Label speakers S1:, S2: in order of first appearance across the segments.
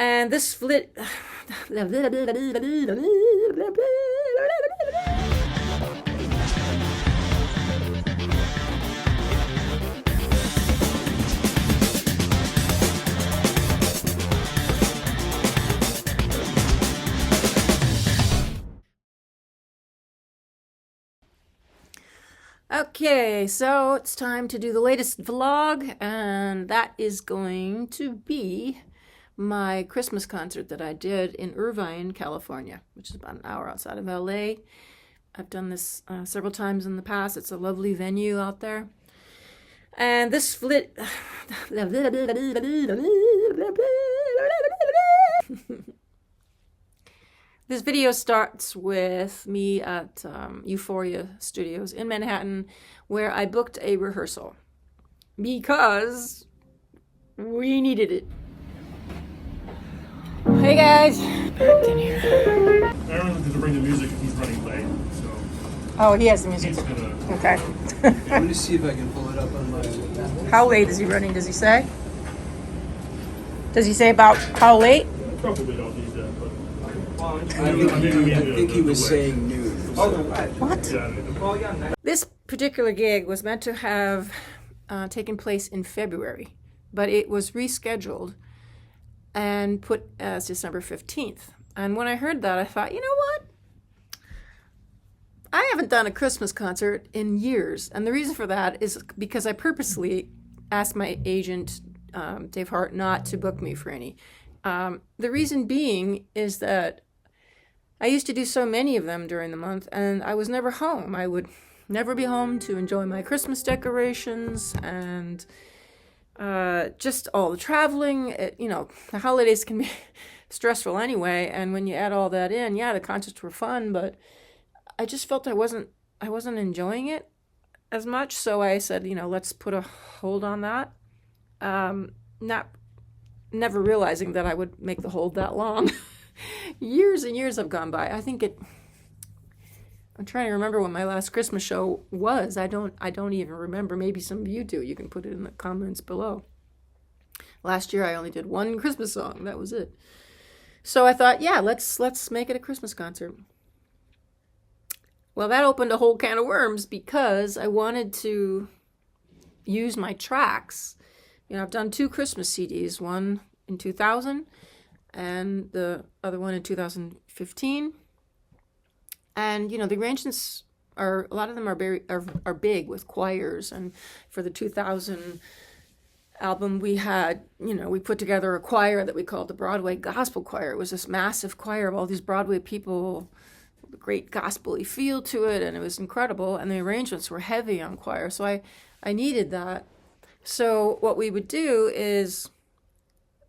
S1: And this flit. Okay, so it's time to do the latest vlog, and that is going to be my Christmas concert that I did in Irvine, California, which is about an hour outside of LA. I've done this several times in the past. It's a lovely venue out there. And this flit... This video starts with me at Euphoria Studios in Manhattan, where I booked a rehearsal because we needed it. Hey guys, back in here.
S2: Aaron had to bring the music and he's running late, so.
S1: Oh, he has the music.
S2: He's gonna.
S1: Okay.
S3: I'm gonna see if I can pull it up on my.
S1: How late is he running? Does he say? Does he say about how late?
S2: Probably don't need that, but.
S3: I think he was saying noon.
S1: What?
S2: Yeah.
S1: This particular gig was meant to have taken place in February, but it was rescheduled and put as December 15th. And when I heard that, I thought, you know what? I haven't done a Christmas concert in years. And the reason for that is because I purposely asked my agent, Dave Hart, not to book me for any. The reason being is that I used to do so many of them during the month, and I was never home. I would never be home to enjoy my Christmas decorations and just all the traveling. The holidays can be stressful anyway, and when you add all that in, yeah, the concerts were fun, but I just felt I wasn't enjoying it as much. So I said, let's put a hold on that. Never realizing that I would make the hold that long. Years and years have gone by. I'm trying to remember when my last Christmas show was. I don't even remember. Maybe some of you do. You can put it in the comments below. Last year I only did one Christmas song. That was it. So I thought, yeah, let's make it a Christmas concert. Well, that opened a whole can of worms because I wanted to use my tracks. I've done 2 Christmas CDs, one in 2000 and the other one in 2015. And, the arrangements a lot of them are big with choirs. And for the 2000 album, we had, we put together a choir that we called the Broadway Gospel Choir. It was this massive choir of all these Broadway people, with a great gospel-y feel to it, and it was incredible. And the arrangements were heavy on choir, so I needed that. So what we would do is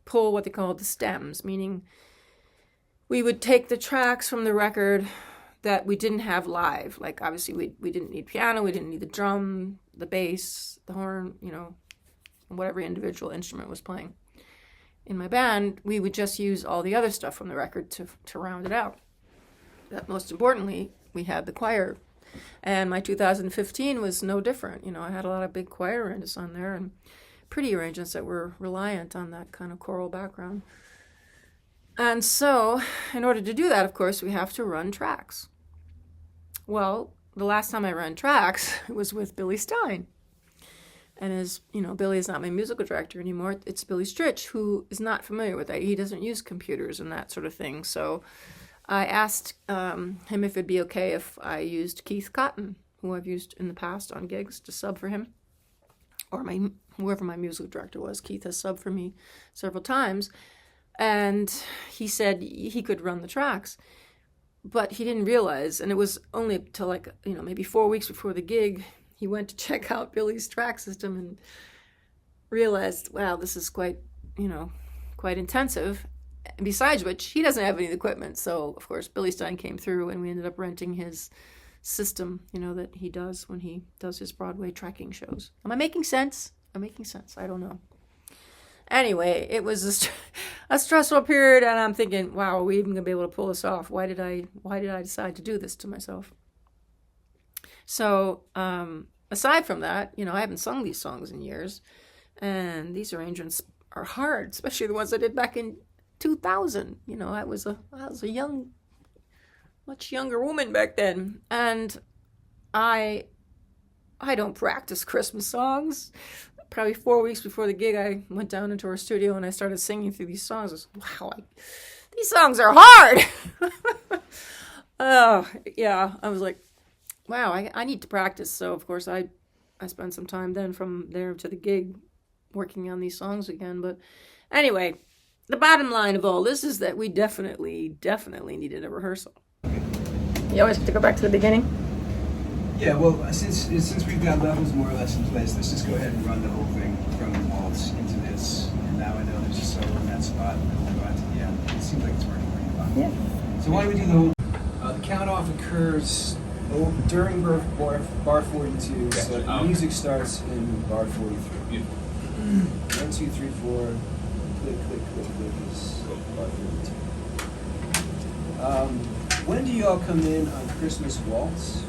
S1: pull what they call the stems, meaning we would take the tracks from the record that we didn't have live. Like, obviously, we didn't need piano, we didn't need the drum, the bass, the horn, whatever individual instrument was playing. In my band, we would just use all the other stuff from the record to round it out. But most importantly, we had the choir. And my 2015 was no different. I had a lot of big choir arrangements on there and pretty arrangements that were reliant on that kind of choral background. And so, in order to do that, of course, we have to run tracks. Well, the last time I ran tracks was with Billy Stein. And as Billy is not my musical director anymore, it's Billy Stritch, who is not familiar with that. He doesn't use computers and that sort of thing. So I asked him if it'd be okay if I used Keith Cotton, who I've used in the past on gigs, to sub for him, or whoever my music director was. Keith has subbed for me several times, and he said he could run the tracks, but he didn't realize, and it was only till maybe 4 weeks before the gig, he went to check out Billy's track system and realized, wow, this is quite intensive. And besides which, he doesn't have any equipment. So, of course, Billy Stein came through and we ended up renting his system, that he does when he does his Broadway tracking shows. Am I making sense? I'm making sense. I don't know. Anyway, it was a stressful period, and I'm thinking, wow, are we even going to be able to pull this off? Why did I decide to do this to myself? So, aside from that, I haven't sung these songs in years, and these arrangements are hard, especially the ones I did back in 2000. I was a much younger woman back then, and I don't practice Christmas songs. Probably 4 weeks before the gig, I went down into our studio and I started singing through these songs. I was, wow, these songs are hard. Oh, yeah. I was like, wow, I need to practice. So, of course, I spent some time then from there to the gig working on these songs again. But anyway, the bottom line of all this is that we definitely needed a rehearsal. You always have to go back to the beginning?
S3: Yeah, well, since we've got levels more or less in place, let's just go ahead and run the whole thing from the waltz into this. And now I know there's a solo in that spot, and then we'll go out to the end. It seems like it's working pretty well.
S1: Yeah.
S3: So why don't we do the whole... the count-off occurs during bar 42,
S4: Gotcha.
S3: so the music starts in bar 43.
S4: Beautiful.
S3: 1, 2, 3, 4, click, click, click, click is bar 42. When do y'all come in on Christmas Waltz?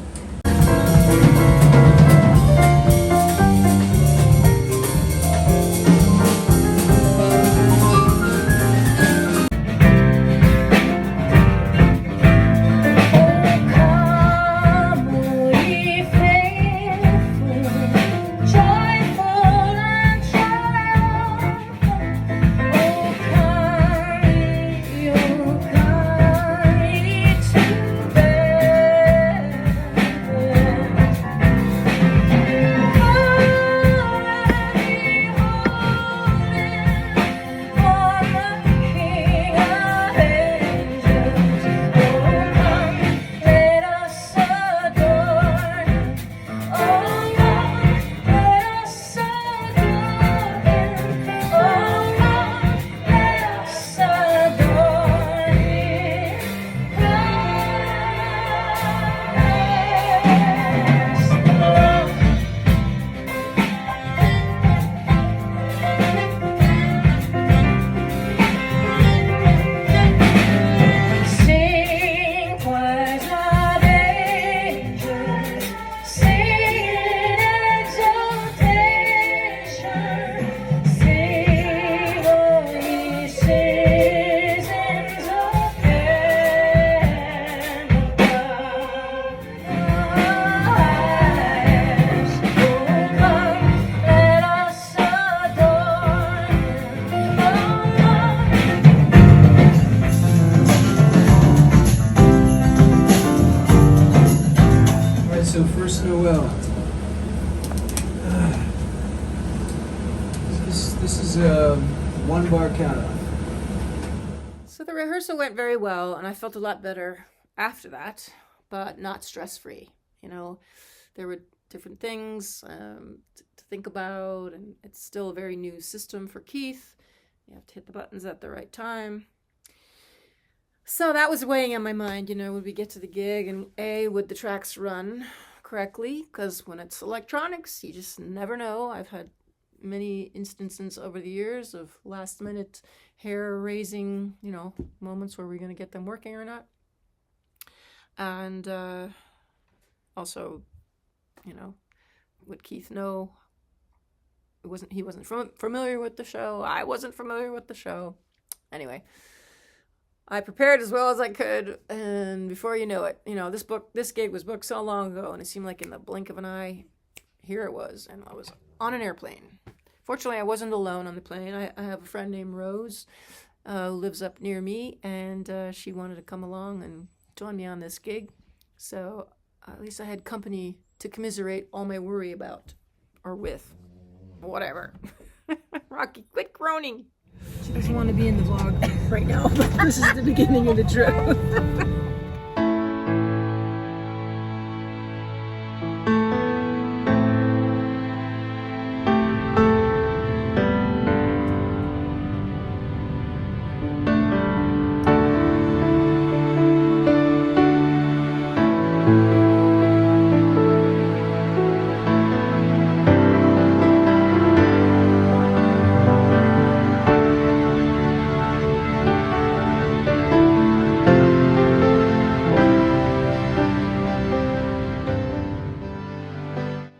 S3: So first Noel. This is a 1 bar count-off.
S1: So the rehearsal went very well, and I felt a lot better after that, but not stress-free. There were different things to think about, and it's still a very new system for Keith. You have to hit the buttons at the right time. So that was weighing on my mind, would we get to the gig, and would the tracks run correctly? Because when it's electronics, you just never know. I've had many instances over the years of last-minute hair-raising, moments where we're going to get them working or not. And also, would Keith know? He wasn't familiar with the show. I wasn't familiar with the show. Anyway, I prepared as well as I could, and before you know it, this gig was booked so long ago, and it seemed like in the blink of an eye, here it was, and I was on an airplane. Fortunately, I wasn't alone on the plane. I have a friend named Rose who lives up near me, and she wanted to come along and join me on this gig, so at least I had company to commiserate all my worry about, or with, whatever. Rocky, quit groaning. She doesn't want to be in the vlog right now, but this is the beginning of the trip.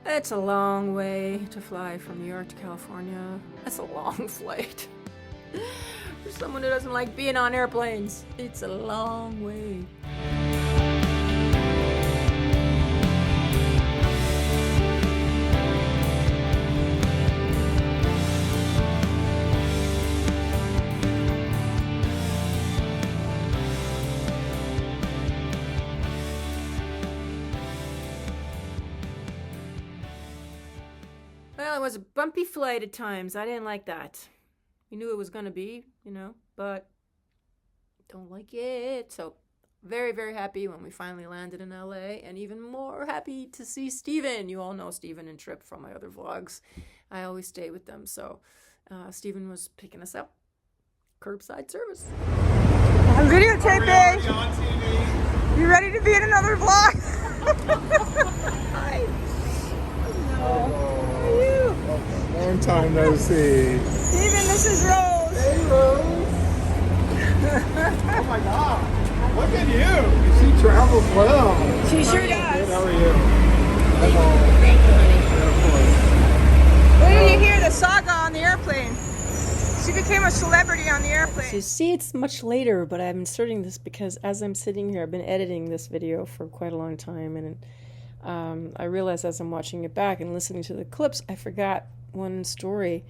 S1: It's a long way to fly from New York to California. That's a long flight. For someone who doesn't like being on airplanes, it's a long way. Well, it was a bumpy flight at times. I didn't like that. We knew it was going to be, but don't like it. So very, very happy when we finally landed in LA, and even more happy to see Steven. You all know Steven and Trip from my other vlogs. I always stay with them. So Steven was picking us up. Curbside service.
S4: I'm videotaping. You ready to be in another vlog? Hi. Hello. How are you?
S5: Long time no see.
S4: Steven, this is Rose.
S5: Hey, Rose. Oh my God. Look at you. She travels well.
S4: She sure does.
S5: How are you?
S4: Wait till you hear the saga on the airplane. She became a celebrity on the airplane.
S1: So you see, it's much later, but I'm inserting this because as I'm sitting here, I've been editing this video for quite a long time, and I realized as I'm watching it back and listening to the clips, I forgot one story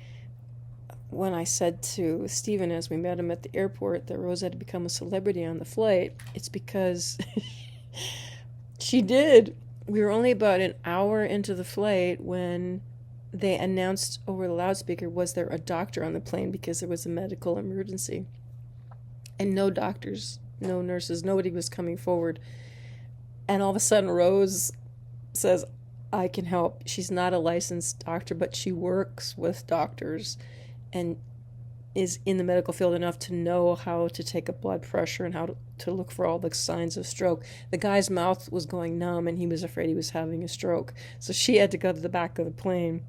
S1: when I said to Steven as we met him at the airport that Rose had become a celebrity on the flight. It's because she did. We were only about an hour into the flight when they announced over the loudspeaker, was there a doctor on the plane because there was a medical emergency. And no doctors, no nurses, nobody was coming forward. And all of a sudden Rose says, I can help. She's not a licensed doctor, but she works with doctors and is in the medical field enough to know how to take a blood pressure and how to look for all the signs of stroke. The guy's mouth was going numb and he was afraid he was having a stroke. So she had to go to the back of the plane,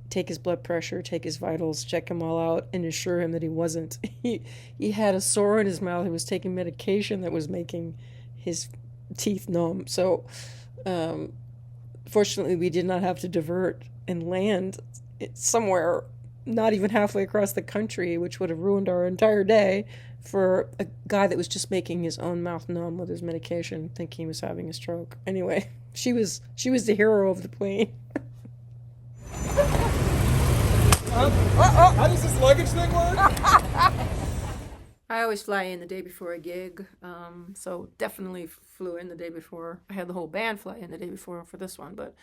S1: take his blood pressure, take his vitals, check him all out, and assure him that he wasn't. He had a sore in his mouth. He was taking medication that was making his teeth numb. So fortunately, we did not have to divert and land somewhere not even halfway across the country, which would have ruined our entire day for a guy that was just making his own mouth numb with his medication, thinking he was having a stroke. Anyway, she was the hero of the plane.
S5: How does this luggage thing work?
S1: I always fly in the day before a gig, so definitely flew in the day before. I had the whole band fly in the day before for this one, but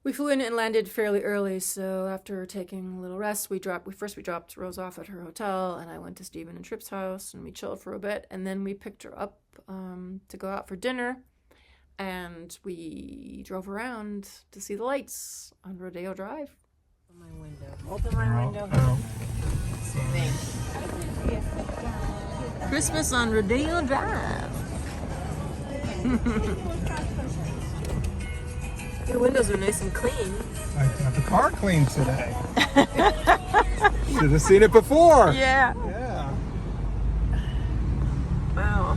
S1: we flew in and landed fairly early. So after taking a little rest, we dropped Rose off at her hotel, and I went to Steven and Tripp's house, and we chilled for a bit, and then we picked her up to go out for dinner, and we drove around to see the lights on Rodeo Drive. Open my window. Open my window. Christmas on Rodeo Drive. Your windows are nice and clean.
S5: I got the car cleaned today. Should have seen it before.
S4: Yeah.
S5: Yeah.
S1: Wow.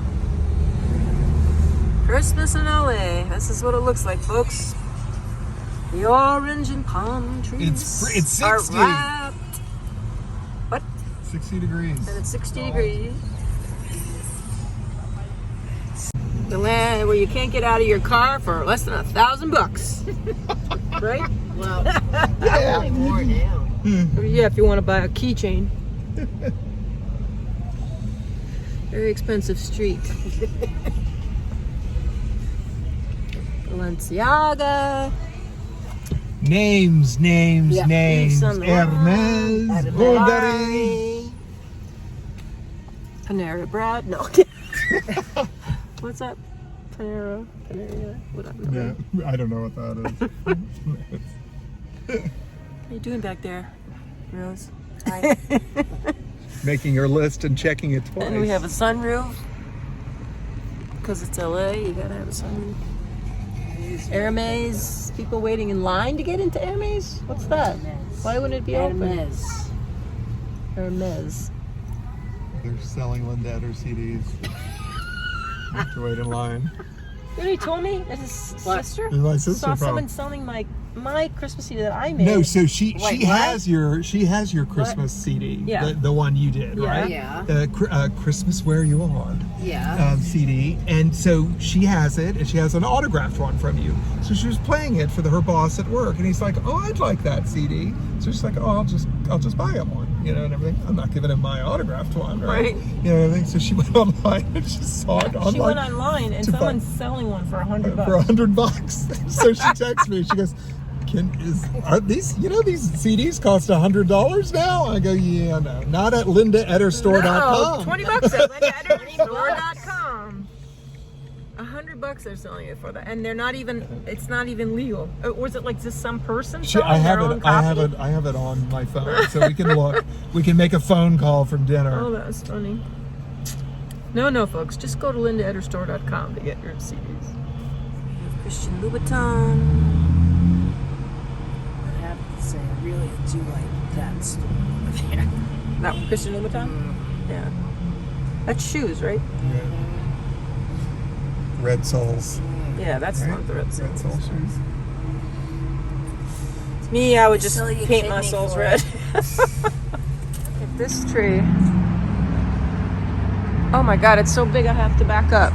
S1: Christmas in LA. This is what it looks like, folks. The orange and palm trees
S5: It's 60.
S1: are wrapped. What?
S5: 60 degrees.
S1: And it's 60 degrees. The land where you can't get out of your car for less than $1,000, right?
S6: Well, probably more now.
S1: Yeah, if you want to buy a keychain. Very expensive street. Balenciaga.
S5: Names.
S1: Yeah,
S5: Names.
S1: on the
S5: Hermes.
S1: wall.
S5: Bulgari.
S1: Panera Bread. No. What's that? Panera? Whatever.
S5: Yeah, I don't know what that is.
S1: How you doing back there, Rose? Hi.
S5: Making your list and checking it twice.
S1: And we have a sunroof. Because it's LA, you gotta have a sunroof. Hermes. People waiting in line to get into Hermes? What's that? Why wouldn't it be open? Hermes.
S5: They're selling Lindetter CDs. Have to wait in line.
S1: You know, he told me that his sister
S5: My sister
S1: saw
S5: probably.
S1: someone selling my
S4: my Christmas CD that I made.
S5: No, so she
S6: Wait,
S5: has your Christmas CD,
S4: Yeah.
S5: the one you did,
S4: Yeah.
S5: right?
S6: Yeah.
S5: The Christmas Where You Are
S6: Yeah.
S5: CD, and so she has it, and she has an autographed one from you. So she was playing it for her boss at work, and he's like, "Oh, I'd like that CD." So she's like, "Oh, I'll just buy him one," you know, and everything. I'm not giving him my autographed one, right?
S4: Right.
S5: You know, and everything. So she went online and she saw it online.
S4: She went online and
S5: to buy-
S4: someone's selling one for $100.
S5: for $100. So she texts me. She goes, "Are these? You know, these CDs cost $100 now?" I go, "Yeah, no, not at LindaEderStore.com."
S4: No, $20 at LindaEderStore.com. $100 they're selling it for that, and they're not even. It's not even legal. Was it like just some person selling
S5: I have
S4: their own
S5: it.
S4: copy?
S5: I have it on my phone, so we can look. We can make a phone call from dinner.
S4: Oh, that's funny. No, folks, just go to LindaEderStore.com to get your CDs. Christian Louboutin.
S6: I have to say, I really do like that store.
S4: That Christian Louboutin? Yeah. That's shoes, right?
S5: Red Souls.
S4: Yeah, that's
S5: Right?
S4: not the red
S5: Red Soul shoes.
S4: Me, I would just
S6: Sell your
S4: paint my
S6: kidney
S4: soles
S6: for
S4: red.
S6: it.
S4: Look at this tree. Oh my god, it's so big I have to back up.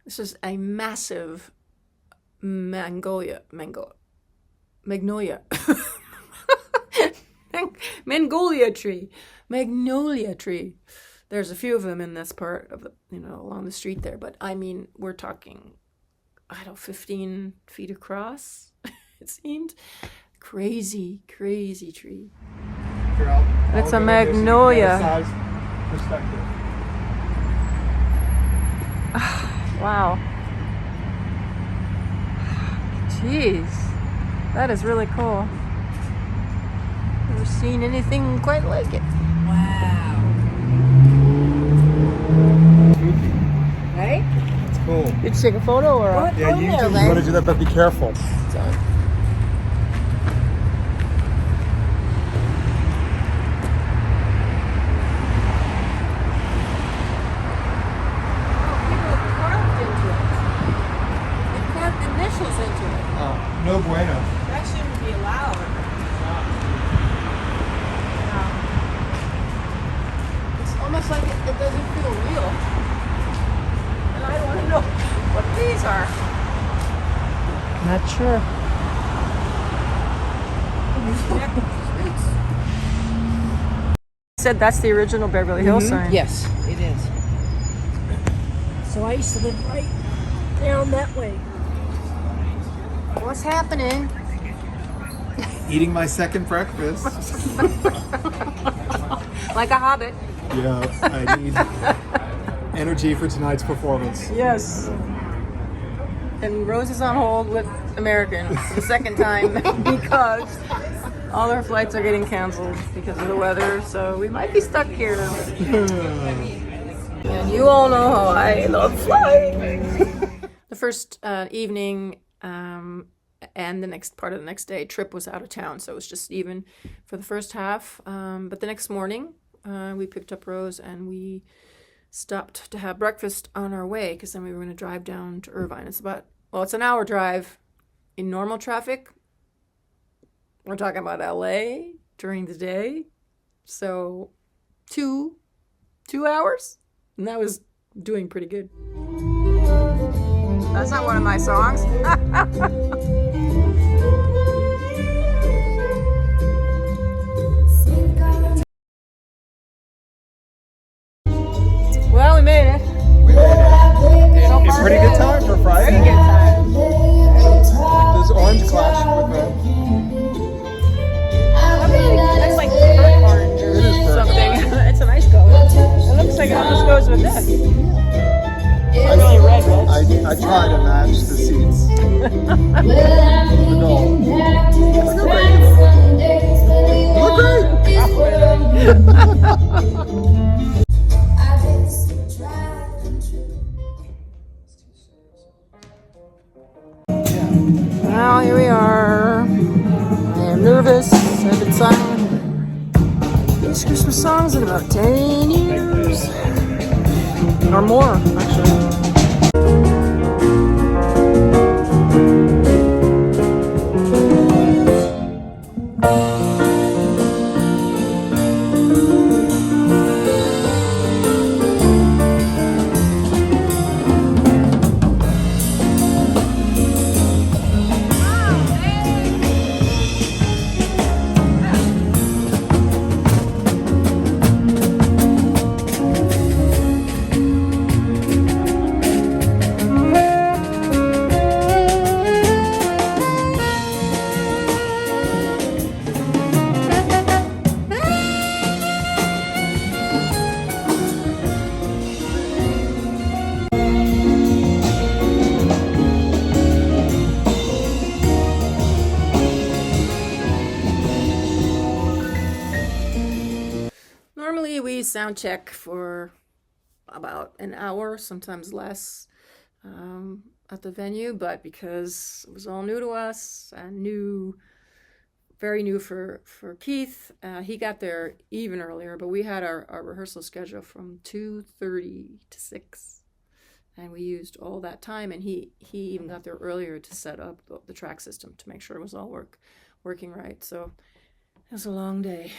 S1: This is a massive magnolia. Magnolia tree. Magnolia tree. There's a few of them in this part of the, along the street there, but I mean, we're talking, 15 feet across, it seemed. Crazy tree.
S4: It's a magnolia.
S5: Size perspective.
S4: Wow. Jeez. That is really cool. Never seen anything quite like it.
S6: Wow. Right?
S5: It's cool.
S4: Did you take a photo or
S6: What?
S5: Yeah,
S6: Go
S5: you
S6: there,
S5: want to
S6: Len.
S5: do that, but be careful. No bueno.
S4: That shouldn't be allowed. It's almost like it doesn't feel real. And I want to know what these are. Not sure. Said that's the original Beverly Hills sign.
S6: Yes, it is. So I used to live right down that way.
S1: What's happening?
S5: Eating my second breakfast.
S1: Like a hobbit.
S5: Yeah, I need energy for tonight's performance.
S4: Yes. And Rose is on hold with American for the second time because all our flights are getting canceled because of the weather. So we might be stuck here. And you all know how I love flying.
S1: The first evening and the next part of the next day, Trip was out of town, so it was just even for the first half. But the next morning, we picked up Rose and we stopped to have breakfast on our way because then we were going to drive down to Irvine. It's an hour drive in normal traffic. We're talking about LA during the day. So 2 hours, and that was doing pretty good.
S4: That's not one of my songs. Well, we made it.
S5: In pretty good time for Friday.
S4: Pretty good time.
S5: There's orange clash with the.
S4: That's like burnt orange or
S5: It is burnt
S4: something. It's a nice color. It looks like it almost goes with this. It's really red, right?
S5: I try to match the seats. The goal. Look great.
S1: Well, here we are. I am nervous. I've been singing these Christmas songs in about 10 years. Or more, actually. sound check for about an hour, sometimes less, at the venue, but because it was all new to us and very new for Keith, he got there even earlier, but we had our rehearsal schedule from 2:30 to 6, and we used all that time, and he even got there earlier to set up the track system to make sure it was all working right. So it was a long day.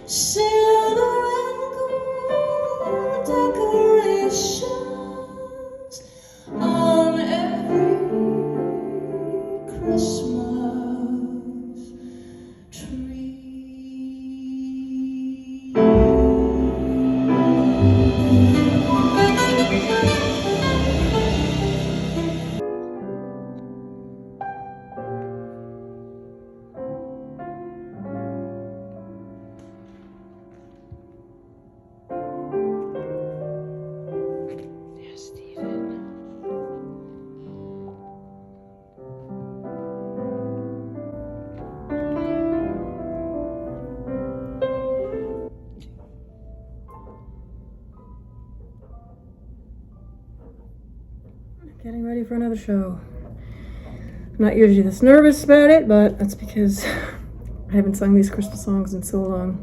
S7: Silver and gold decorations on every Christmas tree.
S4: Getting ready for another show. I'm not usually this nervous about it, but that's because I haven't sung these Christmas songs in so long.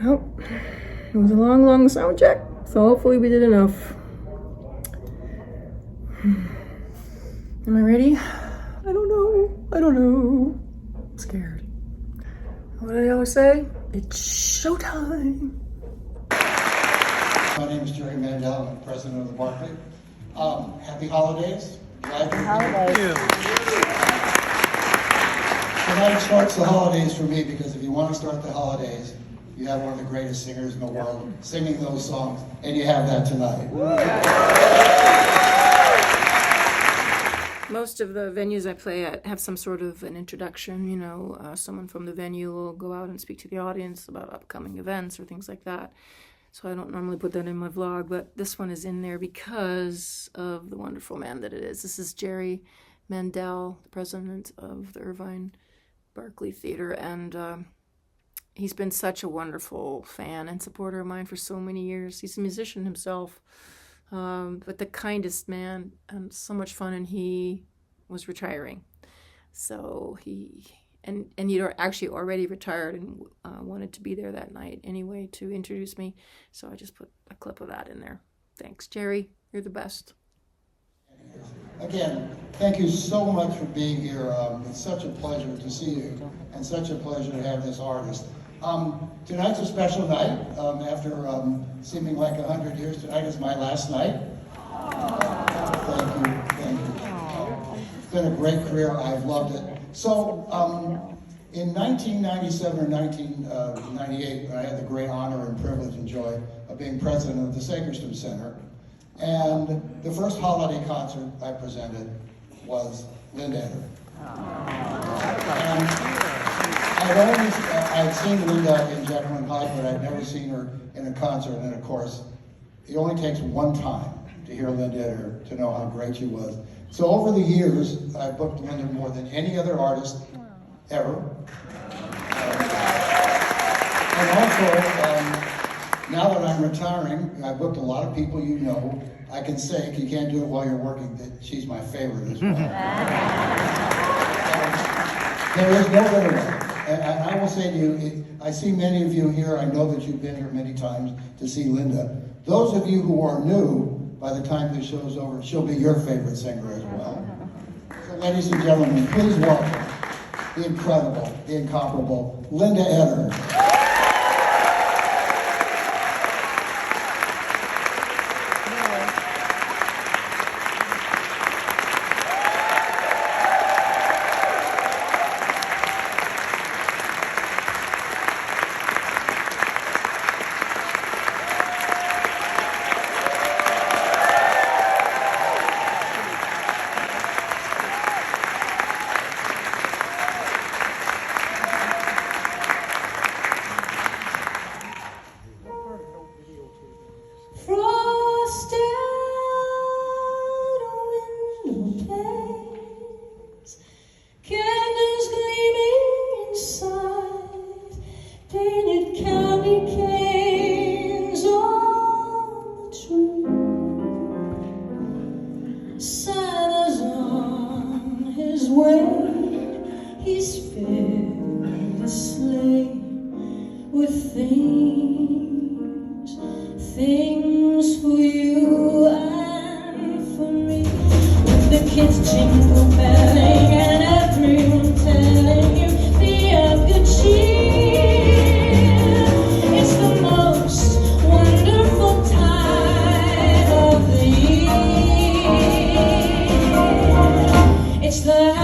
S4: Well, it was a long sound check, so hopefully we did enough. Am I ready? I don't know. I'm scared. What do I always say? It's showtime.
S8: My name is Jerry Mandel. I'm president of the Barclay. Happy holidays. Glad you're here. Tonight starts the holidays for me because if you want to start the holidays, you have one of the greatest singers in the world singing those songs, and you have that tonight.
S1: Most of the venues I play at have some sort of an introduction, someone from the venue will go out and speak to the audience about upcoming events or things like that. So I don't normally put that in my vlog, but this one is in there because of the wonderful man that it is. This is Jerry Mandel, the president of the Irvine Barclay Theater, and he's been such a wonderful fan and supporter of mine for so many years. He's a musician himself, but the kindest man and so much fun, and he was retiring. So he'd actually already retired and wanted to be there that night anyway to introduce me. So I just put a clip of that in there. Thanks, Jerry. You're the best.
S8: Again, thank you so much for being here. It's such a pleasure to see you and such a pleasure to have this artist. Tonight's a special night. After seeming like 100 years, tonight is my last night. Thank you. It's been a great career. I've loved it. So, in 1997 or 1998, I had the great honor and privilege and joy of being president of the Sakerston Center. And the first holiday concert I presented was Linda Eder. And I'd seen Linda in Jekyll and Hyde, but I'd never seen her in a concert. And of course, it only takes one time to hear Linda Eder to know how great she was. So over the years, I booked Linda more than any other artist ever. And also, now that I'm retiring, I booked a lot of people you know. I can say, if you can't do it while you're working, that she's my favorite as well. There is no better way. And I will say to you, I see many of you here, I know that you've been here many times to see Linda. Those of you who are new, by the time this show is over, she'll be your favorite singer as well. So ladies and gentlemen, please welcome the incredible, the incomparable, Linda Eder.
S7: a sleigh with things for you and for me. With the kids jingle belling and everyone telling you be of good cheer. It's the most wonderful time of the year. It's the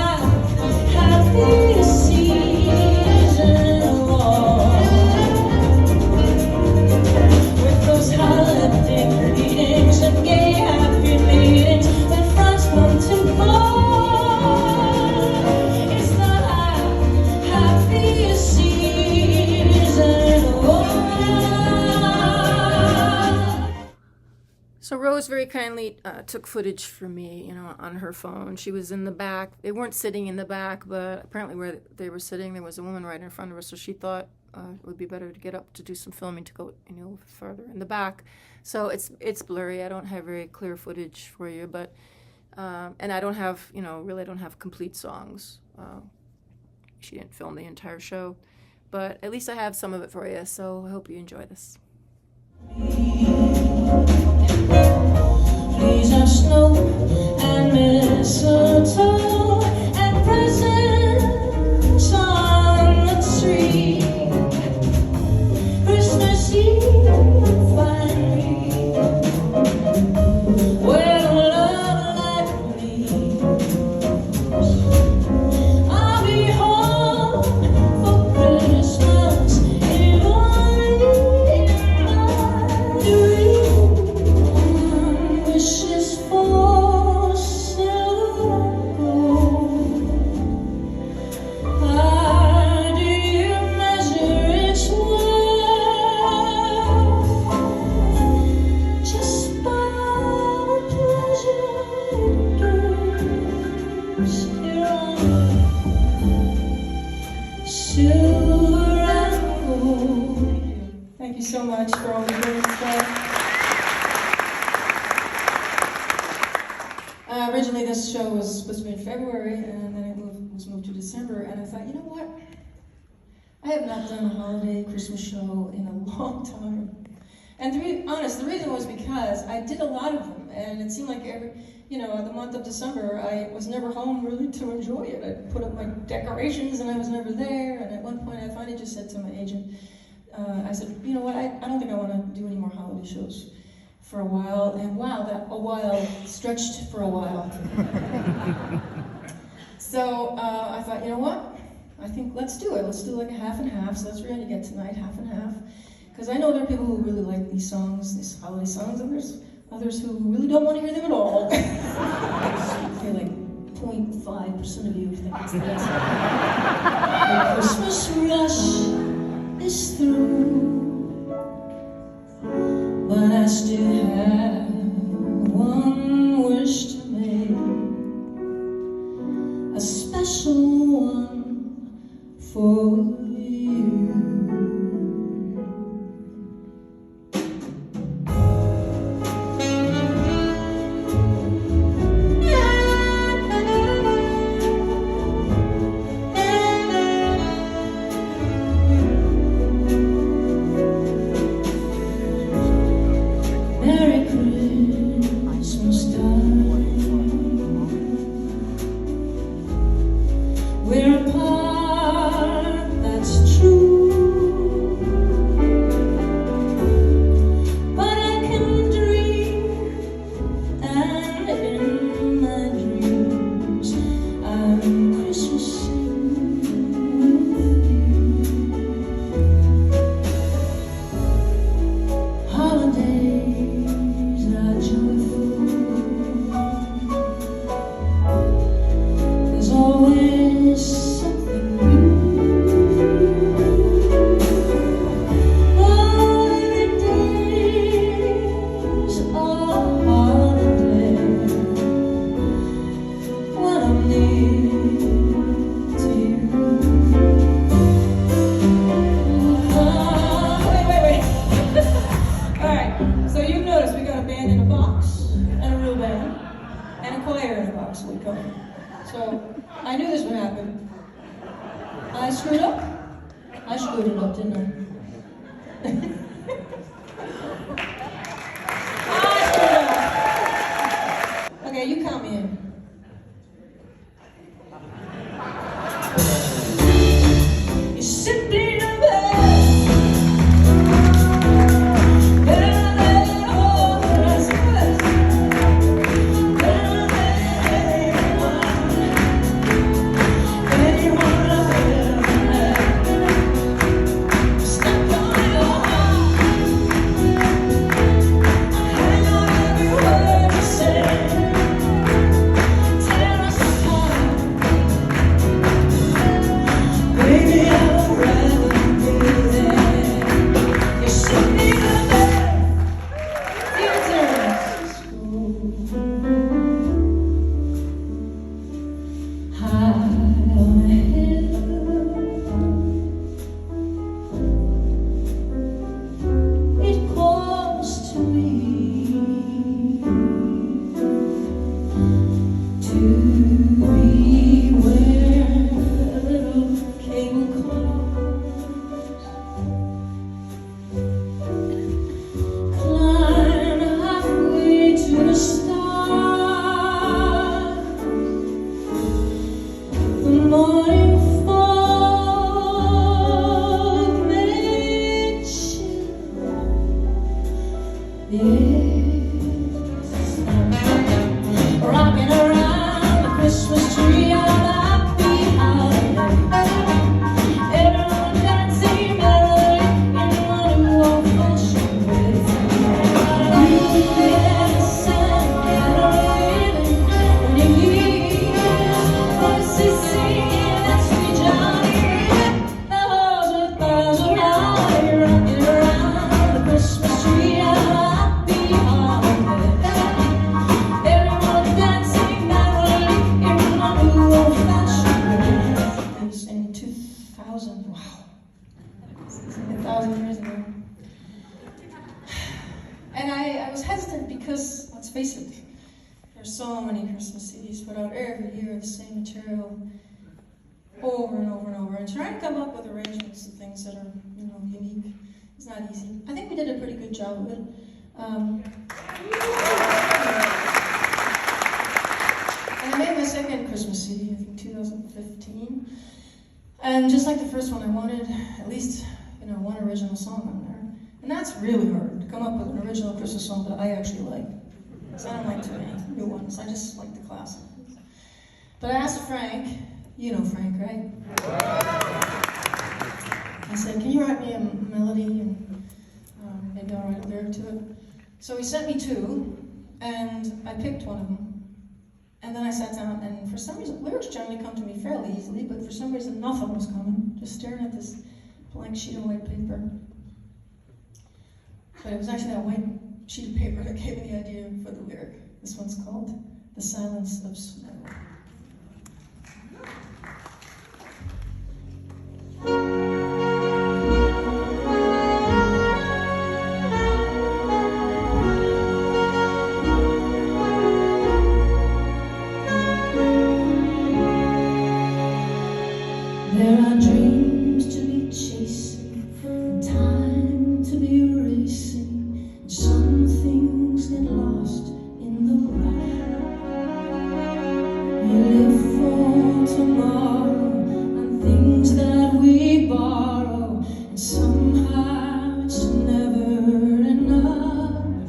S7: happiest season of all. With those holiday greetings and gay happy meetings when friends come to call. It's the happiest season of all.
S1: So Rose very kindly took footage for me, on her phone. She was in the back. They weren't sitting in the back, but apparently where they were sitting, there was a woman right in front of us. So she thought it would be better to get up to do some filming to go, further in the back. So it's blurry. I don't have very clear footage for you, but and I don't have, really I don't have complete songs. She didn't film the entire show, but at least I have some of it for you. So I hope you enjoy this.
S7: Please have snow and mistletoe and presents on the tree. Christmas Eve, find me where love like me. I'll be home for Christmas if only in my dream. Wishes for silver and gold. How do you measure its worth? Just by the pleasure it gives here on earth. Silver and gold. Thank you so much for all the great stuff. Originally, this show was supposed to be in February, and then it was moved to December. And I thought, you know what? I have not done a holiday Christmas show in a long time. And to be honest, the reason was because I did a lot of them, and it seemed like the month of December, I was never home really to enjoy it. I put up my decorations, and I was never there. And at one point, I finally just said to my agent, I said, you know what? I don't think I want to do any more holiday shows for a while, and wow, that a while stretched for a while. So I thought, you know what? I think let's do it. Let's do like a half and half. So that's what we're going to get tonight, half and half. Because I know there are people who really like these songs, these holiday songs, and there's others who really don't want to hear them at all. I feel like 0.5% of you think it's the best. The Christmas rush is through. But I still have one wish to make, a special one for you. Merry Christmas, darling. We're apart, that's true. But I can dream, and in my dreams, I'm Christmasing with you. Holidays are joyful. There's always something new. Every day's a holiday when I'm near to you. Wait. All right, so you've noticed we got a band in a box, and a real band, and a choir in a box, we call it. So I knew this would happen. I screwed up, I screwed it up, didn't I? Okay, you count me in. You're simply the best, better than all the rest of us, better than anyone I've ever met. Stuck on your heart, hang on every word you say. Tear us apart, baby. I would rather be there. You should be the best. High on a hill, it calls to me to be where a little king comes. Climb halfway to the stars. The morning fog may chill the air. Rocking around the Christmas tree on a happy holiday. Everyone dancing merrily in one old-fashioned way. You get a sense that really when you hear voices singing that sweet Johnny. The halls with bells around, rocking around the Christmas tree on a happy holiday. Everyone dancing merrily in one old-fashioned way. It was in 2000. Wow. It's like 1,000 years ago. And I was hesitant because, let's face it, there's so many Christmas CDs put out every year, the same material, over and over and over. And trying to come up with arrangements and things that are, unique is not easy. I think we did a pretty good job of it. And I made my second Christmas CD, I think 2015. And just like the first one, I wanted at least, one original song on there. And that's really hard, to come up with an original Christmas song that I actually like. Because I don't like too many new ones, I just like the classics. But I asked Frank, you know Frank, right? I said, can you write me a melody and maybe I'll write a lyric to it? So he sent me two, and I picked one of them. And then I sat down, and for some reason, lyrics generally come to me fairly easily, but for some reason nothing was coming, just staring at this blank sheet of white paper. But it was actually that white sheet of paper that gave me the idea for the lyric. This one's called The Silence of Snow. There are dreams to be chasing, and time to be racing, and some things get lost in the rush. We live for tomorrow and things that we borrow, and somehow it's never enough.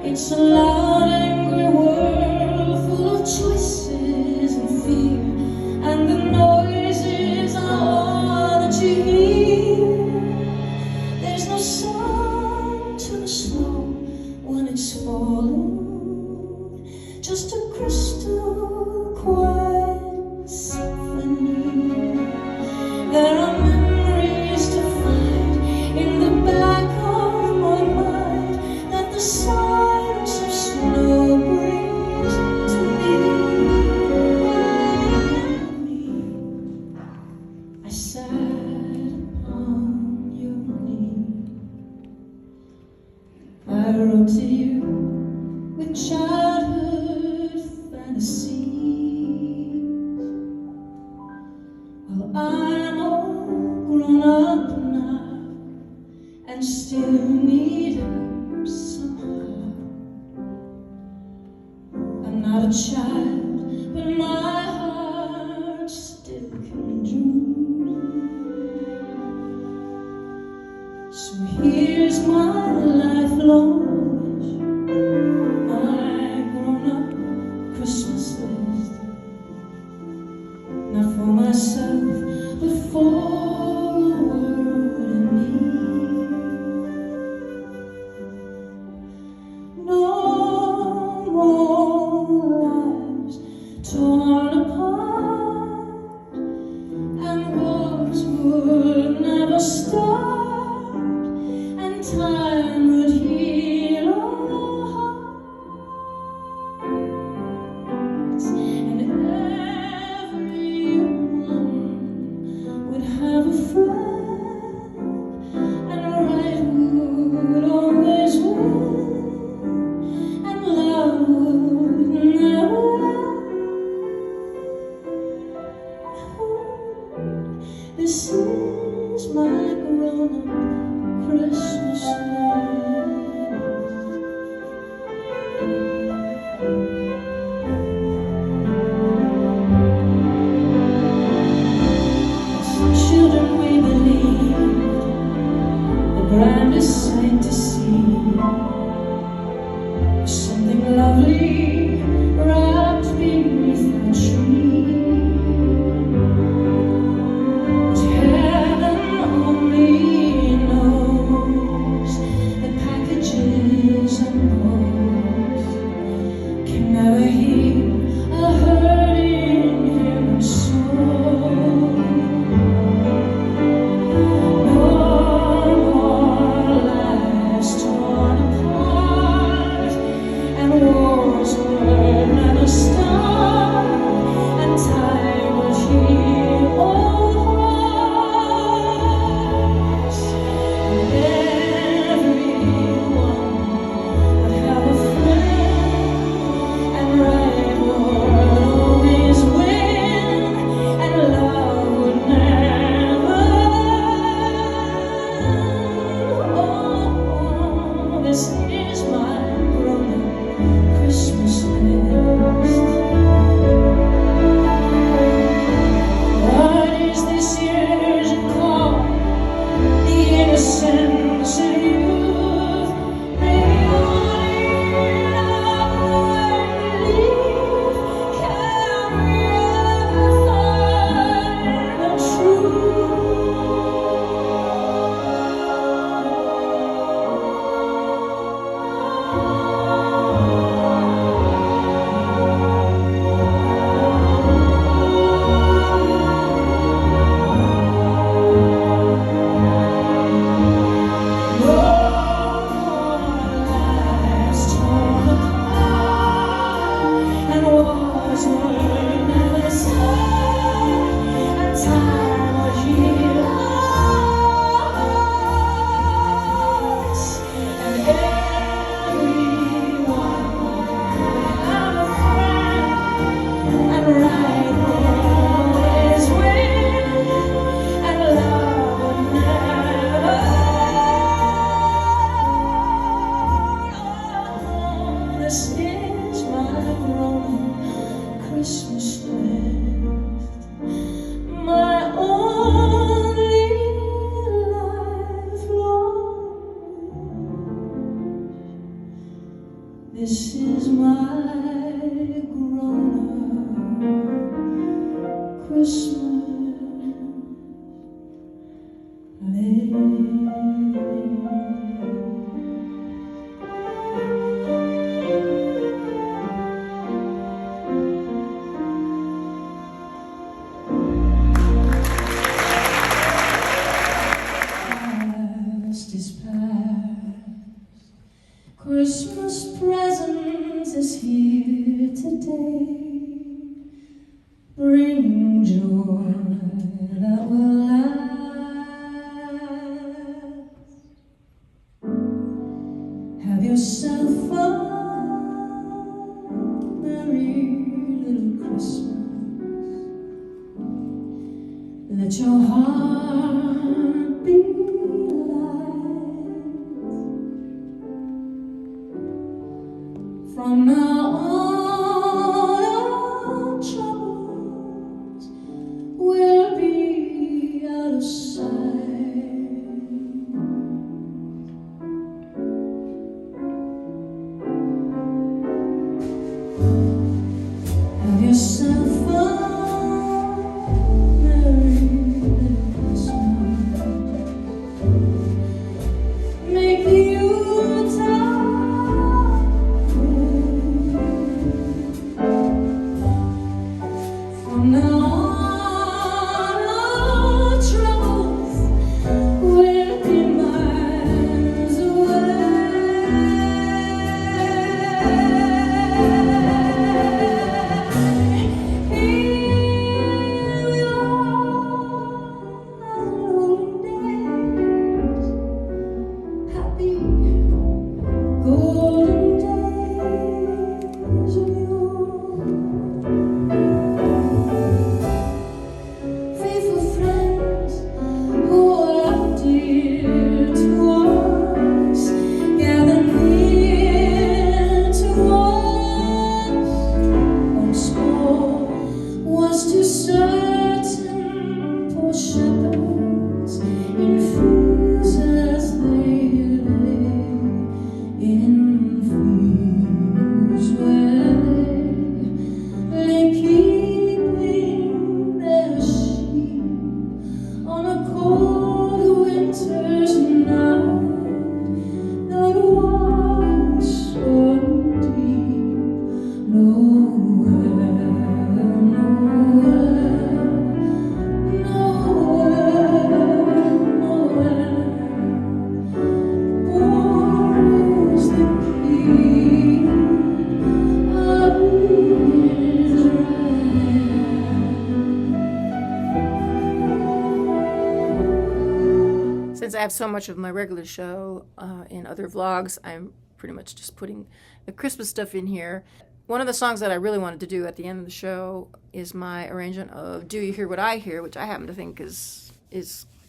S7: It's a loud, angry world full of choices and fear, and the noises are all that you hear. There's no sound to the snow when it's falling, just a crystal quiet symphony. There are memories to find in the back of my mind that the silence of snow brings to me. I sat upon your knee. I wrote to you with childhood fantasies. Well, I'm all grown grown up now and still need her somehow. I'm not a child, but my heart still can dream. So here's my lifelong wish, my grown-up Christmas list. Not for myself, but for the world and me. No more lives torn apart, and wars would never start, and time would heal our hearts, and everyone would have a friend, and right would always win, and love would never end. This is my grown-up Christmas list. Children, we believe the grandest sight to see is something lovely wrapped beneath a tree. But heaven only knows the packages and bows can never heal a hurting human soul. No more lives torn apart, and wars would never start, and time would heal all hearts, and everyone would have a friend, and right would always win, and love would never end. Oh, this is my grown-up Christmas list. What is this urgent call? The innocence of youth. Maybe only love and belief. Can we ever find the truth? Lives torn apart, and wars would never start, and time would heal hearts, and everyone would have a friend, and right would always win, and love would never end. This is my grown-up Christmas list, my only lifelong. This is my grown-up Christmas past is past. Christmas presents is here today. Bring joy that will last. Have yourself a merry little Christmas. Let your heart heart be light. From now on, our troubles will be out of sight. Have yourself a Merry Christmas. Make the Yuletide from now on, our troubles will be miles away. Here we are, golden days, happy golden days of yore. Faithful friends who are dear to us, gather near to us once more. Was too certain poor shepherds in fields as they lay, in fields where they lay keeping their sheep on a cold winter's night that was so deep. Nowhere, born is the King of Israel.
S1: Since I have so much of my regular show in other vlogs, I'm pretty much just putting the Christmas stuff in here. One of the songs that I really wanted to do at the end of the show is my arrangement of Do You Hear What I Hear, which I happen to think is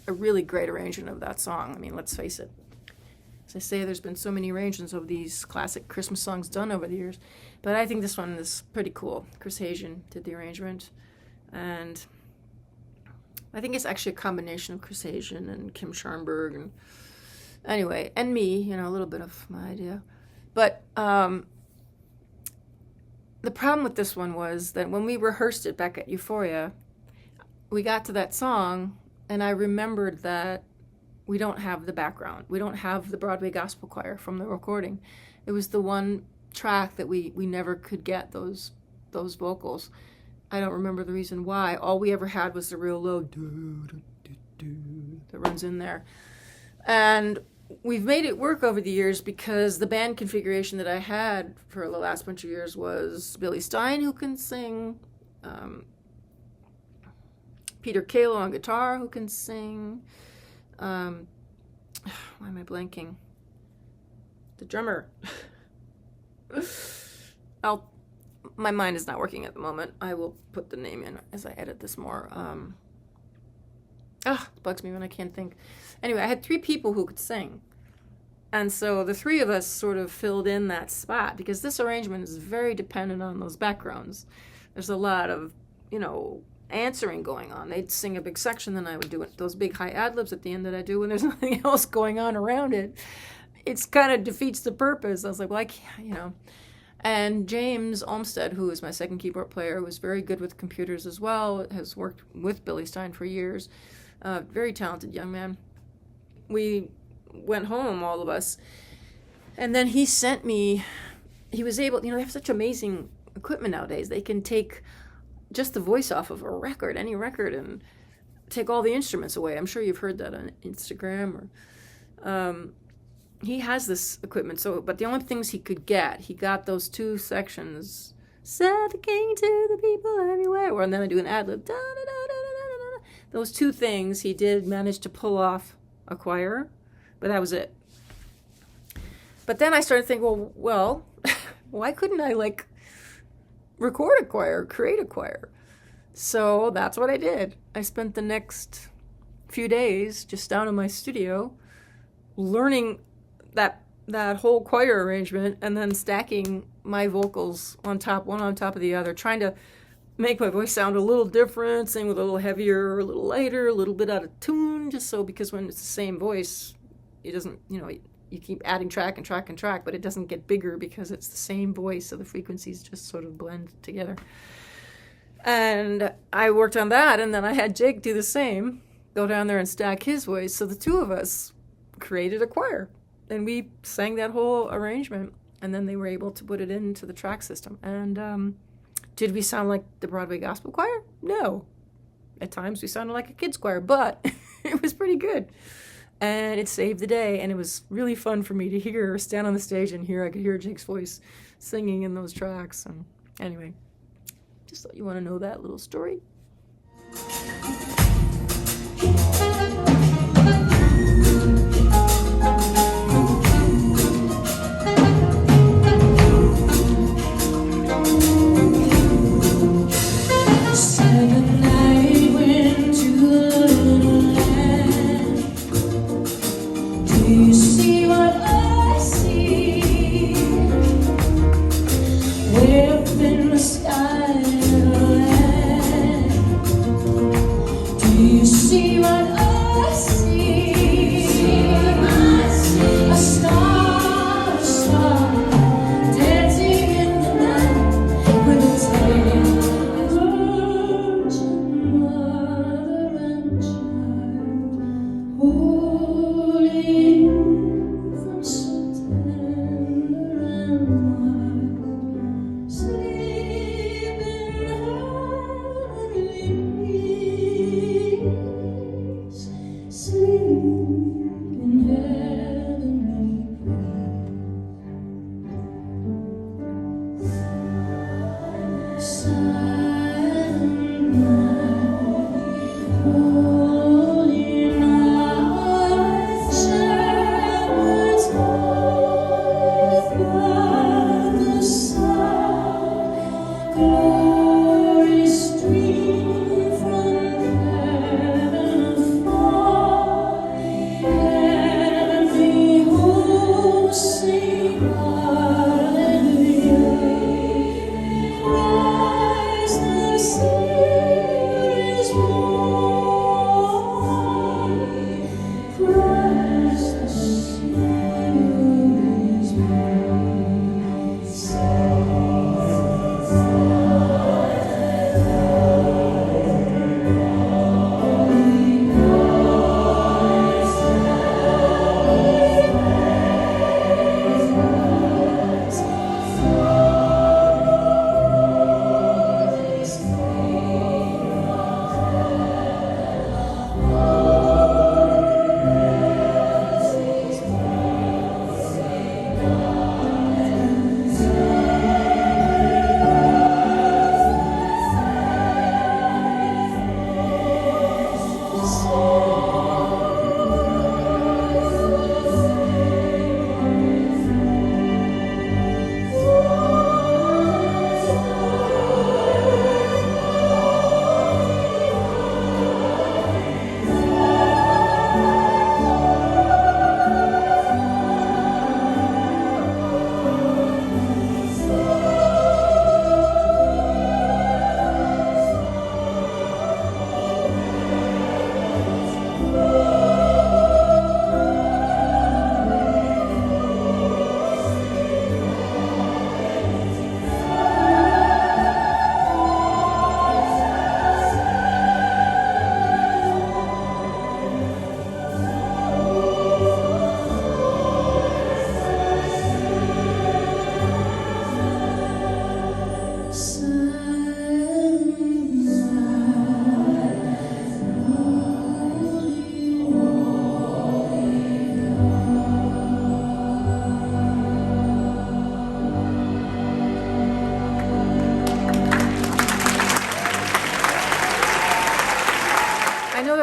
S1: a really great arrangement of that song. I mean, let's face it. As I say, there's been so many arrangements of these classic Christmas songs done over the years, but I think this one is pretty cool. Chris Hagen did the arrangement, and I think it's actually a combination of Chris Hagen and Kim Scharnberg, and anyway, and me, you know, a little bit of my idea. But the problem with this one was that when we rehearsed it back at Euphoria, we got to that song, and I remembered that we don't have the background. We don't have the Broadway Gospel Choir from the recording. It was the one track that we never could get those vocals. I don't remember the reason why. All we ever had was the real low that runs in there. And we've made it work over the years because the band configuration that I had for the last bunch of years was Billy Stein, who can sing, Peter Kalo on guitar, who can sing, why am I blanking? The drummer. My mind is not working at the moment. I will put the name in as I edit this more. It bugs me when I can't think. Anyway, I had 3 people who could sing. And so the 3 of us sort of filled in that spot because this arrangement is very dependent on those backgrounds. There's a lot of, you know, answering going on. They'd sing a big section, then I would do it, those big high ad-libs at the end that I do when there's nothing else going on around it. It's kind of defeats the purpose. I was like, well, I can't, you know. And James Olmsted, who is my second keyboard player, was very good with computers as well, has worked with Billy Stein for years. Very talented young man. We went home, all of us, and then he sent me, he was able, you know, they have such amazing equipment nowadays. They can take just the voice off of a record, any record, and take all the instruments away. I'm sure you've heard that on Instagram. Or he has this equipment, so, but the only things he could get, he got those 2 sections, "Said the king to the people everywhere," and then I do an ad-lib, da, da, da, da, da, da. Those 2 things he did manage to pull off a choir, but that was it. But then I started thinking, well, why couldn't I, like, record a choir, create a choir? So that's what I did. I spent the next few days just down in my studio, learning that whole choir arrangement, and then stacking my vocals on top, one on top of the other, trying to make my voice sound a little different, sing with a little heavier, a little lighter, a little bit out of tune, just so, because when it's the same voice, it doesn't, you keep adding track and track and track, but it doesn't get bigger because it's the same voice, so the frequencies just sort of blend together. And I worked on that, and then I had Jake do the same, go down there and stack his voice, so the two of us created a choir, and we sang that whole arrangement, and then they were able to put it into the track system. And did we sound like the Broadway gospel choir? No. At times we sounded like a kids choir, but it was pretty good. And it saved the day, and it was really fun for me to stand on the stage and I could hear Jake's voice singing in those tracks. And anyway, just thought you want to know that little story.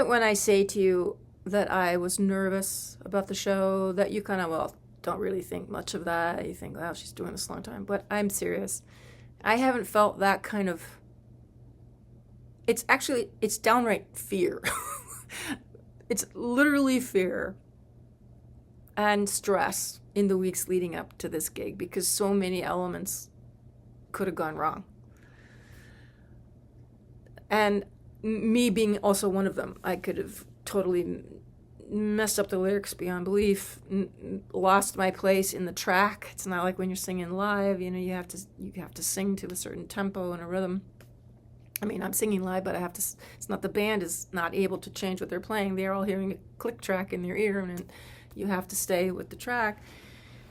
S1: When I say to you that I was nervous about the show, that you kind of, don't really think much of that. You think, wow, she's doing this a long time. But I'm serious. I haven't felt that kind of... It's downright fear. It's literally fear and stress in the weeks leading up to this gig because so many elements could have gone wrong. And me being also one of them, I could have totally messed up the lyrics beyond belief, lost my place in the track. It's not like when you're singing live, you know, you have to sing to a certain tempo and a rhythm. I mean, I'm singing live, but I have to. It's not the band is not able to change what they're playing. They're all hearing a click track in their ear, and you have to stay with the track.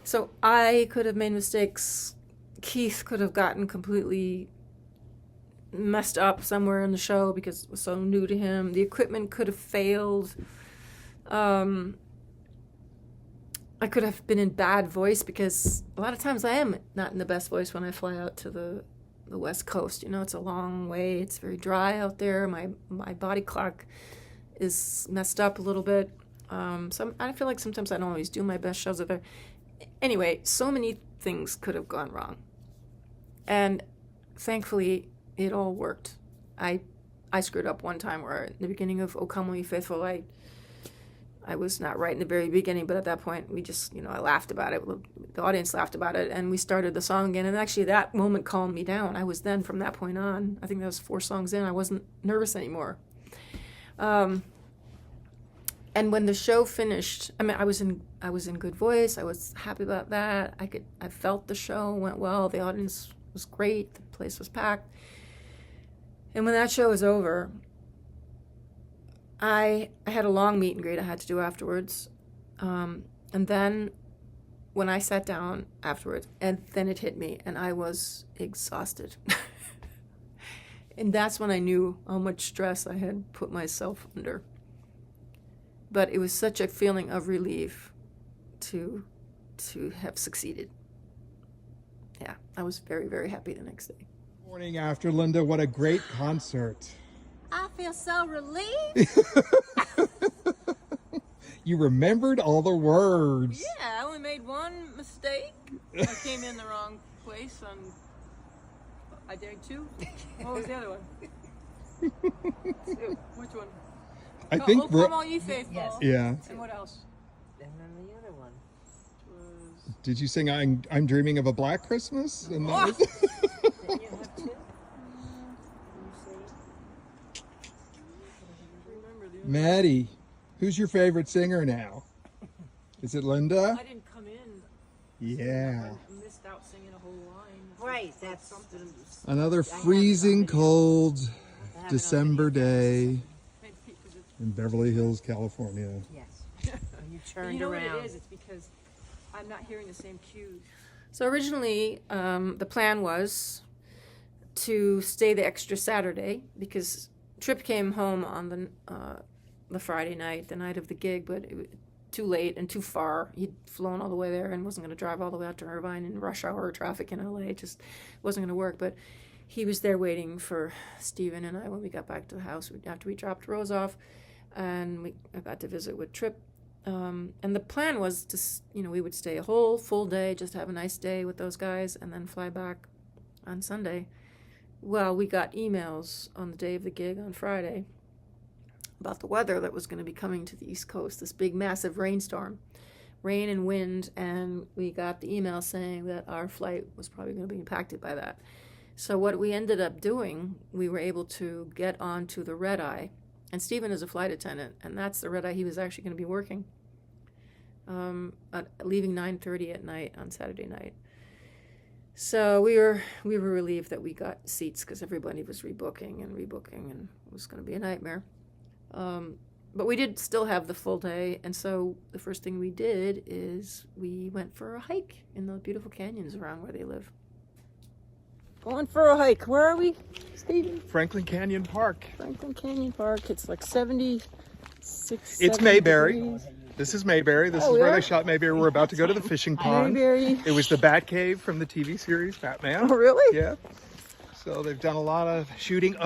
S1: So I could have made mistakes. Keith could have gotten completely messed up somewhere in the show because it was so new to him. The equipment could have failed. I could have been in bad voice because a lot of times I am not in the best voice when I fly out to the West Coast. You know, it's a long way. It's very dry out there. My body clock is messed up a little bit. I feel like sometimes I don't always do my best shows out there. Anyway, so many things could have gone wrong. And thankfully, it all worked. I screwed up one time where at the beginning of O Come All Ye Faithful, I was not right in the very beginning, but at that point, we just, I laughed about it. The audience laughed about it, and we started the song again. And actually, that moment calmed me down. I was then, from that point on, I think that was 4 songs in, I wasn't nervous anymore. And when the show finished, I mean, I was in good voice. I was happy about that. I felt the show went well. The audience was great. The place was packed. And when that show was over, I had a long meet and greet I had to do afterwards. And then when I sat down afterwards, and then it hit me, and I was exhausted. And that's when I knew how much stress I had put myself under. But it was such a feeling of relief to have succeeded. Yeah, I was very, very happy the next day.
S5: Morning after, Linda. What a great concert.
S6: I feel so relieved.
S5: You remembered all the words.
S4: Yeah, I only made one mistake. I came in the wrong place on. I did 2. What was the other one? 2. Which one?
S5: I think
S4: Oh, Come All Ye Faithful.
S6: Yes.
S5: Yeah.
S4: And what else?
S6: And then the other one.
S4: Was...
S5: Did you sing I'm Dreaming of a Black Christmas? And that was...
S6: Then you have 2.
S5: Maddie, who's your favorite singer now? Is it Linda?
S4: I didn't come in.
S5: Yeah.
S4: I missed out singing a whole line.
S6: Right, that's
S4: something.
S5: Another freezing cold December day in Beverly Hills, California.
S6: Yes. You turned
S4: You know
S6: around.
S4: what it is? It's because I'm not hearing the same cues.
S1: So originally, the plan was to stay the extra Saturday because Tripp came home on the Friday night, the night of the gig, but it was too late and too far. He'd flown all the way there and wasn't going to drive all the way out to Irvine in rush hour traffic in LA. It just wasn't going to work. But he was there waiting for Stephen and I when we got back to the house after we dropped Rose off, and I got to visit with Tripp. And the plan was to, we would stay a whole full day, just have a nice day with those guys, and then fly back on Sunday. Well, we got emails on the day of the gig on Friday about the weather that was going to be coming to the East Coast, this big, massive rainstorm, rain and wind, and we got the email saying that our flight was probably going to be impacted by that. So what we ended up doing, we were able to get onto the red eye, and Stephen is a flight attendant, and that's the red eye he was actually going to be working, leaving 9:30 at night on Saturday night. So we were relieved that we got seats because everybody was rebooking, and it was going to be a nightmare. But we did still have the full day, and so the first thing we did is we went for a hike in the beautiful canyons around where they live.
S4: Going for a hike. Where are we, Stephen?
S5: Franklin Canyon Park.
S4: Franklin Canyon Park. It's like 76.
S5: It's
S4: 70
S5: Mayberry.
S4: degrees.
S5: This is Mayberry. This
S4: Oh,
S5: is where
S4: yeah?
S5: they shot Mayberry. We're about to go to the fishing pond.
S4: Mayberry.
S5: It was the Bat Cave from the TV series Batman.
S4: Oh, really?
S5: Yeah. So they've done a lot of shooting.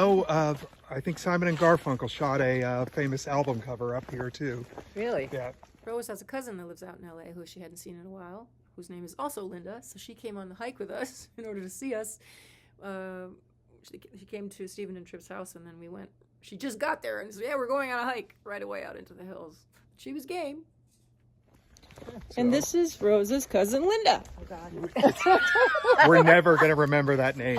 S5: I think Simon and Garfunkel shot a famous album cover up here too.
S4: Really?
S5: Yeah.
S1: Rose has a cousin that lives out in LA who she hadn't seen in a while, whose name is also Linda. So she came on the hike with us in order to see us. She came to Stephen and Tripp's house, and then we went She just got there and said, yeah, we're going on a hike right away out into the hills. She was game.
S4: And this is Rose's cousin Linda.
S5: We're never going to remember that name.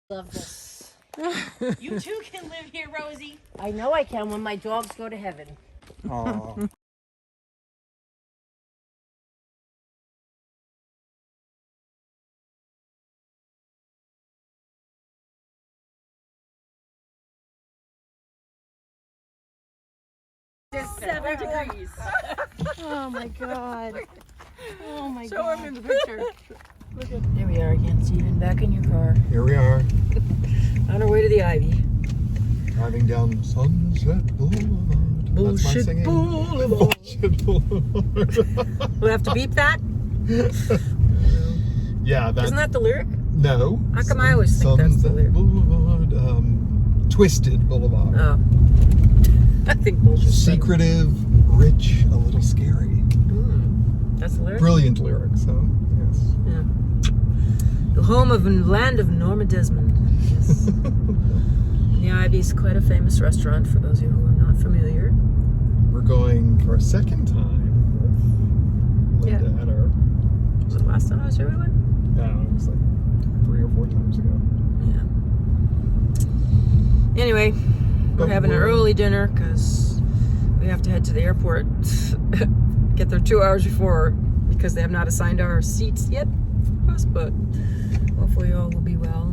S6: Love this.
S9: You too can live here, Rosie.
S6: I know I can when my dogs go to heaven.
S5: Aw.
S6: There's 7 degrees. Oh my god. Oh my
S1: Show
S6: god.
S1: him in the picture.
S4: Here we are again, Stephen, back in your car.
S5: Here we are,
S4: On our way to the Ivy.
S5: driving down Sunset Boulevard.
S4: Bullshit
S5: That's my singing.
S4: Boulevard.
S5: Bullshit Boulevard.
S4: We'll have to beep that?
S5: Yeah,
S4: Isn't that the lyric?
S5: No.
S4: How come I always think that's the
S5: Sunset
S4: lyric?
S5: Boulevard, Twisted Boulevard.
S4: Oh. I think bullshit.
S5: Secretive, rich, a little scary.
S4: That's the lyric?
S5: Brilliant lyrics, so yes.
S4: Yeah. The home of and land of Norma Desmond. Yes. The Ivy's quite a famous restaurant for those of you who are not familiar.
S5: We're going for a second time with Linda at our.
S4: Was it the last time I was here we went?
S5: No, it was like 3 or 4 times ago.
S4: Yeah. Anyway, we're
S5: But
S4: having an
S5: we're-
S4: early dinner because we have to head to the airport. Get there 2 hours before because they have not assigned our seats yet for us, but hopefully all will be well.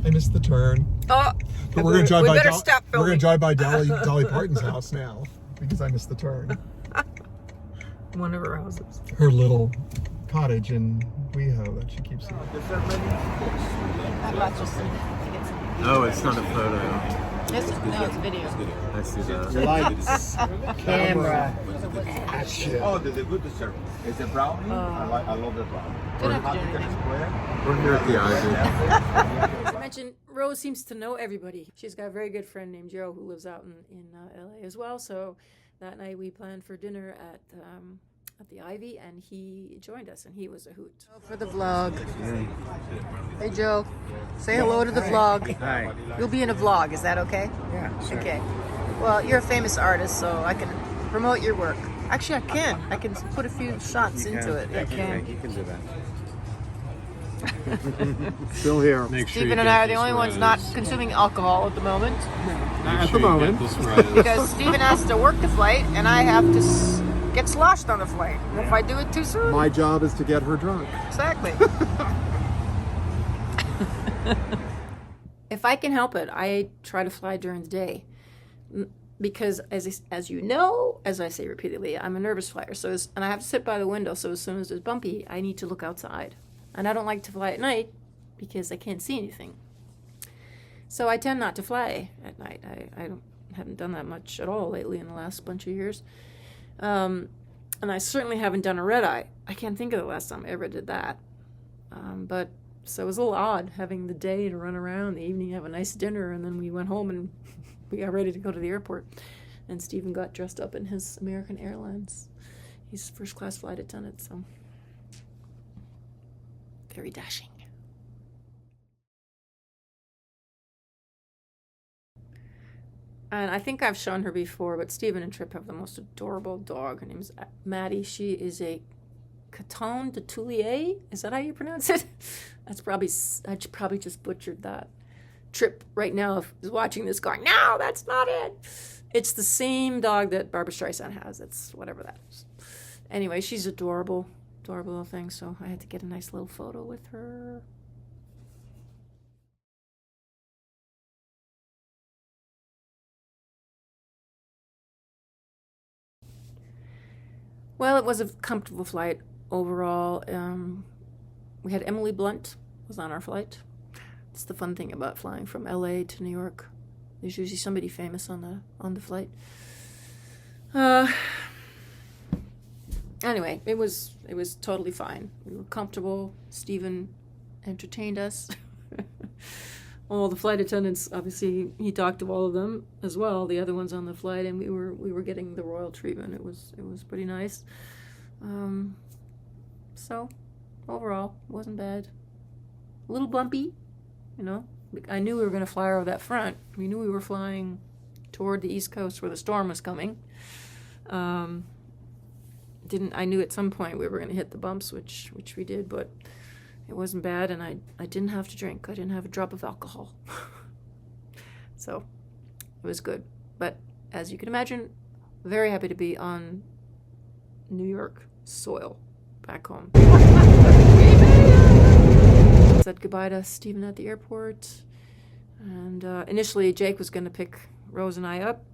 S5: I missed the turn.
S4: Oh,
S5: But we're gonna drive
S4: we
S5: by.
S4: better stop
S5: We're gonna
S4: filming.
S5: drive by Dolly Parton's house now because I missed the turn.
S4: One of her houses.
S5: Her little cottage in WeHo that she keeps.
S10: No, it's not a photo.
S4: No, it's video.
S10: I see that.
S4: Camera.
S10: Oh, there's a good dessert. It's a brownie. I love the brownie.
S4: Don't have to do anything.
S10: We're here at the Ivy.
S1: I mentioned Rose seems to know everybody. She's got a very good friend named Joe who lives out in LA as well. So that night we planned for dinner at the Ivy, and he joined us, and he was a hoot.
S4: For the vlog. Hey Joe, say hello to the vlog.
S10: Hi.
S4: You'll be in a vlog, is that okay?
S10: Yeah, sure.
S4: Okay. Well, you're a famous artist, so I can promote your work. Actually, I can. I can put a few shots into it. I can.
S10: You can do that. Still here.
S4: Stephen and I are the only ones not consuming alcohol at the moment
S10: At the moment.
S4: because Stephen has to work the flight and I have to get sloshed on the flight. And if I do it too soon,
S10: My job is to get her drunk.
S4: exactly.
S1: If I can help it, I try to fly during the day because, as you know, as I say repeatedly, I'm a nervous flyer. And I have to sit by the window. So as soon as it's bumpy, I need to look outside, and I don't like to fly at night because I can't see anything. So I tend not to fly at night. I haven't done that much at all lately in the last bunch of years, and I certainly haven't done a red eye. I can't think of the last time I ever did that, but. So it was a little odd having the day to run around, the evening have a nice dinner, and then we went home and we got ready to go to the airport. And Stephen got dressed up in his American Airlines. He's first class flight attendant, so very dashing. And I think I've shown her before, but Stephen and Tripp have the most adorable dog. Her name's Maddie. She is a Caton de Toulier. Is that how you pronounce it? I probably just butchered that. Tripp right now is watching this going, no, that's not it. It's the same dog that Barbara Streisand has. It's whatever that is. Anyway, she's adorable little thing. So I had to get a nice little photo with her. Well, it was a comfortable flight overall. We had Emily Blunt was on our flight. It's the fun thing about flying from LA to New York. There's usually somebody famous on the flight. Anyway, it was totally fine. We were comfortable. Stephen entertained us. All the flight attendants, obviously, he talked to all of them as well, the other ones on the flight, and we were getting the royal treatment. It was pretty nice. So overall, it wasn't bad. a little bumpy, you know. I knew we were going to fly over that front. We knew we were flying toward the East Coast where the storm was coming. I knew at some point we were going to hit the bumps, which we did, but it wasn't bad, and I didn't have to drink. I didn't have a drop of alcohol. So it was good. But as you can imagine, very happy to be on New York soil back home. Said goodbye to Stephen at the airport, and initially Jake was going to pick Rose and I up,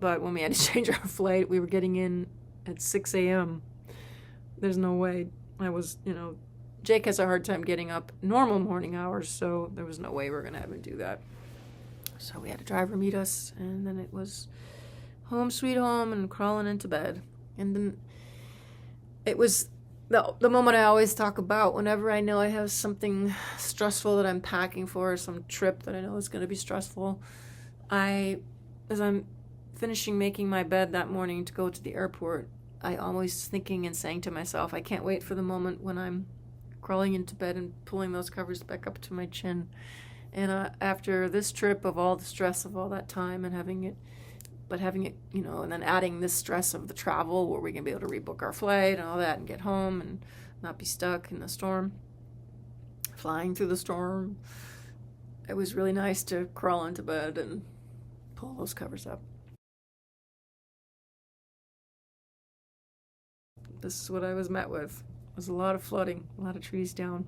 S1: but when we had to change our flight, we were getting in at 6 a.m. There's no way. Jake has a hard time getting up normal morning hours, so there was no way we were going to have him do that. So we had a driver meet us, and then it was home sweet home and crawling into bed. And then it was the moment I always talk about whenever I know I have something stressful that I'm packing for, some trip that I know is going to be stressful. As I'm finishing making my bed that morning to go to the airport, I always thinking and saying to myself, I can't wait for the moment when I'm crawling into bed and pulling those covers back up to my chin. And after this trip of all the stress of all that time and having it, and then adding this stress of the travel where we're going to be able to rebook our flight and all that and get home and not be stuck in the storm, flying through the storm, it was really nice to crawl into bed and pull those covers up. This is what I was met with. It was a lot of flooding, a lot of trees down.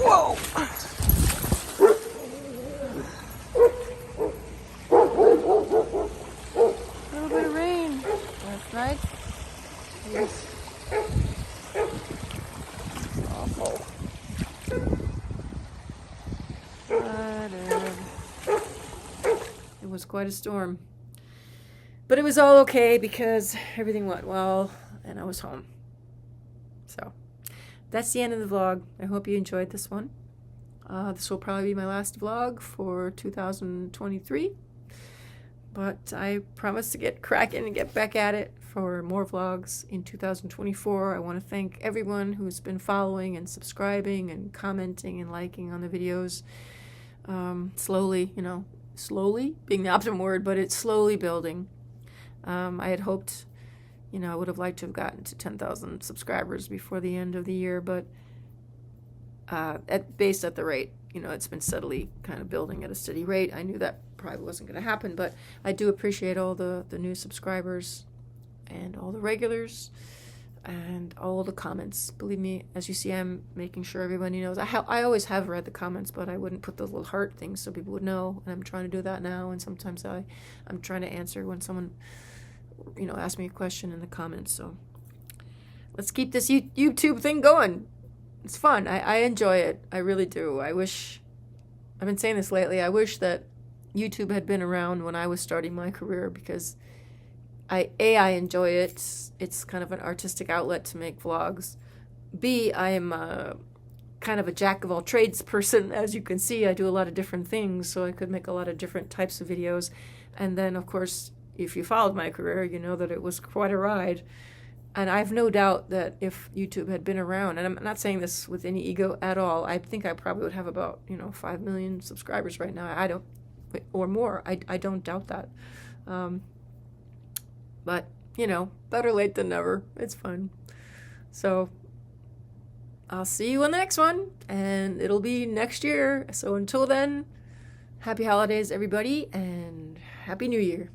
S1: Whoa! A little bit of rain. That's nice. Yes. Awful. It was quite a storm. But it was all okay because everything went well and I was home. So that's the end of the vlog. I hope you enjoyed this one. This will probably be my last vlog for 2023. But I promise to get cracking and get back at it for more vlogs in 2024. I want to thank everyone who's been following and subscribing and commenting and liking on the videos. Slowly being the optimum word, but it's slowly building. I had hoped, I would have liked to have gotten to 10,000 subscribers before the end of the year, but based at the rate, it's been steadily kind of building at a steady rate. I knew that probably wasn't going to happen, but I do appreciate all the new subscribers and all the regulars and all the comments. Believe me, as you see, I'm making sure everybody knows. I always have read the comments, but I wouldn't put the little heart things so people would know, and I'm trying to do that now, and sometimes I'm trying to answer when someone asks me a question in the comments. So let's keep this YouTube thing going. It's fun. I enjoy it. I really do. I've been saying this lately, I wish that YouTube had been around when I was starting my career, because I enjoy it. It's kind of an artistic outlet to make vlogs. B, I am kind of a jack of all trades person. As you can see, I do a lot of different things, so I could make a lot of different types of videos. And then, of course, if you followed my career, you know that it was quite a ride. And I have no doubt that if YouTube had been around, and I'm not saying this with any ego at all, I think I probably would have about, 5 million subscribers right now. Or more. I don't doubt that. But, better late than never. It's fun. So I'll see you on the next one, and it'll be next year. So until then, happy holidays, everybody, and Happy New Year.